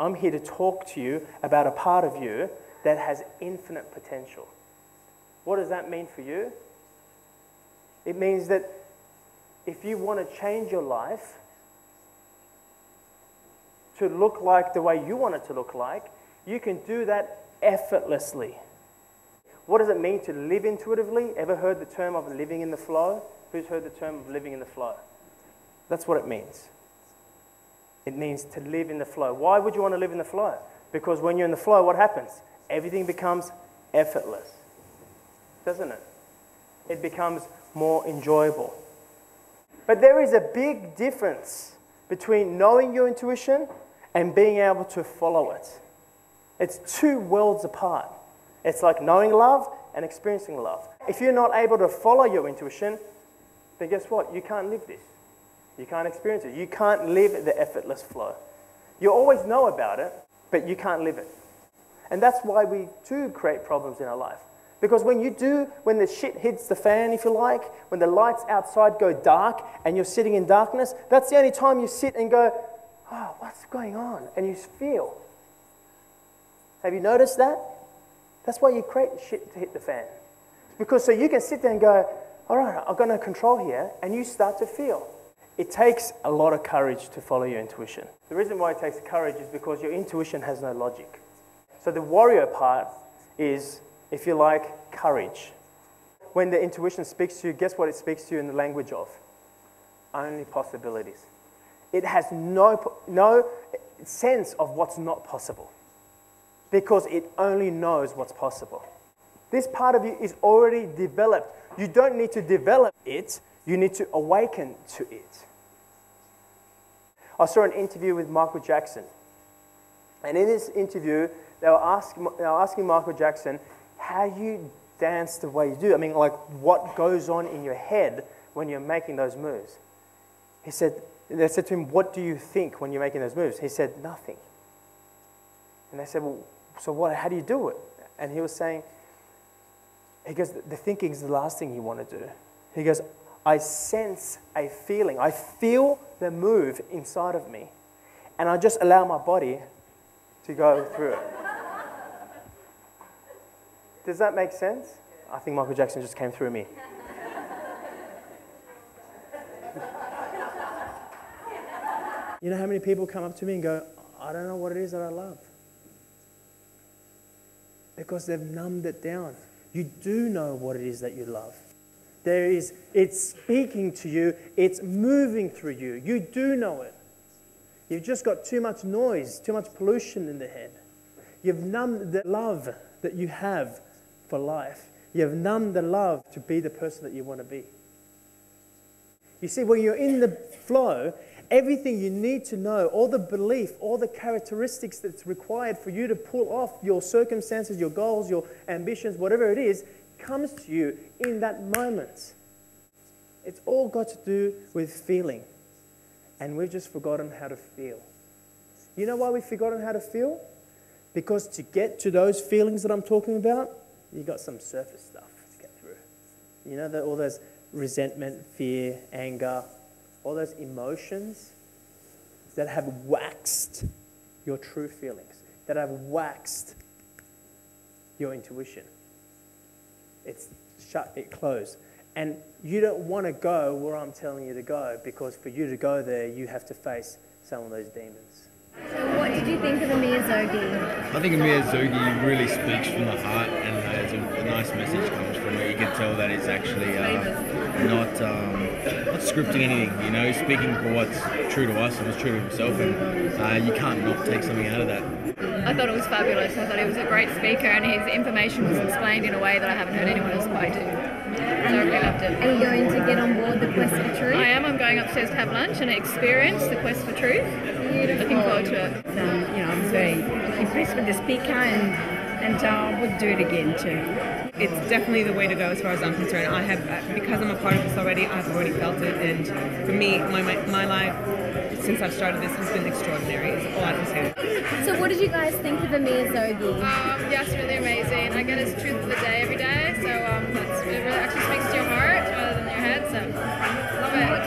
I'm here to talk to you about a part of you that has infinite potential. What does that mean for you? It means that if you want to change your life to look like the way you want it to look like, you can do that effortlessly. What does it mean to live intuitively? Ever heard the term of living in the flow? Who's heard the term of living in the flow? That's what it means. It means to live in the flow. Why would you want to live in the flow? Because when you're in the flow, what happens? Everything becomes effortless, doesn't it? It becomes more enjoyable. But there is a big difference between knowing your intuition and being able to follow it. It's two worlds apart. It's like knowing love and experiencing love. If you're not able to follow your intuition, then guess what? You can't live this. You can't experience it. You can't live the effortless flow. You always know about it, but you can't live it. And that's why we do create problems in our life. Because when the shit hits the fan, if you like, when the lights outside go dark and you're sitting in darkness, that's the only time you sit and go, oh, what's going on? And you feel. Have you noticed that? That's why you create shit to hit the fan. Because so you can sit there and go, all right, I've got no control here, and you start to feel. It takes a lot of courage to follow your intuition. The reason why it takes courage is because your intuition has no logic. So the warrior part is, if you like, courage. When the intuition speaks to you, guess what it speaks to you in the language of? Only possibilities. It has no sense of what's not possible because it only knows what's possible. This part of you is already developed. You don't need to develop it, you need to awaken to it. I saw an interview with Michael Jackson. And in this interview, they were asking Michael Jackson, how you dance the way you do. I mean, like, what goes on in your head when you're making those moves? They said to him, what do you think when you're making those moves? He said, nothing. And they said, well, so how do you do it? And he was saying, he goes, the thinking is the last thing you want to do. He goes, I sense a feeling. I feel the move inside of me. And I just allow my body to go through it. Does that make sense? I think Michael Jackson just came through me. You know how many people come up to me and go, I don't know what it is that I love. Because they've numbed it down. You do know what it is that you love. It's speaking to you, it's moving through you. You do know it. You've just got too much noise, too much pollution in the head. You've numbed the love that you have for life. You've numbed the love to be the person that you want to be. You see, when you're in the flow, everything you need to know, all the belief, all the characteristics that's required for you to pull off your circumstances, your goals, your ambitions, whatever it is, comes to you in that moment. It's all got to do with feeling. And we've just forgotten how to feel. You know why we've forgotten how to feel? Because to get to those feelings that I'm talking about, you've got some surface stuff to get through. You know, all those resentment, fear, anger, all those emotions that have waxed your true feelings, that have waxed your intuition. It's shut, it closed. And you don't want to go where I'm telling you to go, because for you to go there, you have to face some of those demons. So what did you think of Amir Zogi? I think Amir Zogi really speaks from the heart, and there's a nice message comes from it. You can tell that it's actually not scripting anything. You know, he's speaking for what's true to us and what's true to himself, and you can't not take something out of that. I thought it was fabulous. I thought he was a great speaker, and his information was explained in a way that I haven't heard anyone else quite do. So I really loved it. Are you going to get on board the Quest for Truth? I am. I'm going upstairs to have lunch and experience the Quest for Truth. Beautiful. Looking forward to it. I was very impressed with the speaker and would do it again too. It's definitely the way to go as far as I'm concerned. I have, because I'm a part of this already, I've already felt it, and for me, my life since I've started this has been extraordinary, is all I can say. So what did you guys think of Amir Zogi? Yes, really amazing. I get his truth of the day every day, so it really actually speaks to your heart rather than your head, so love it.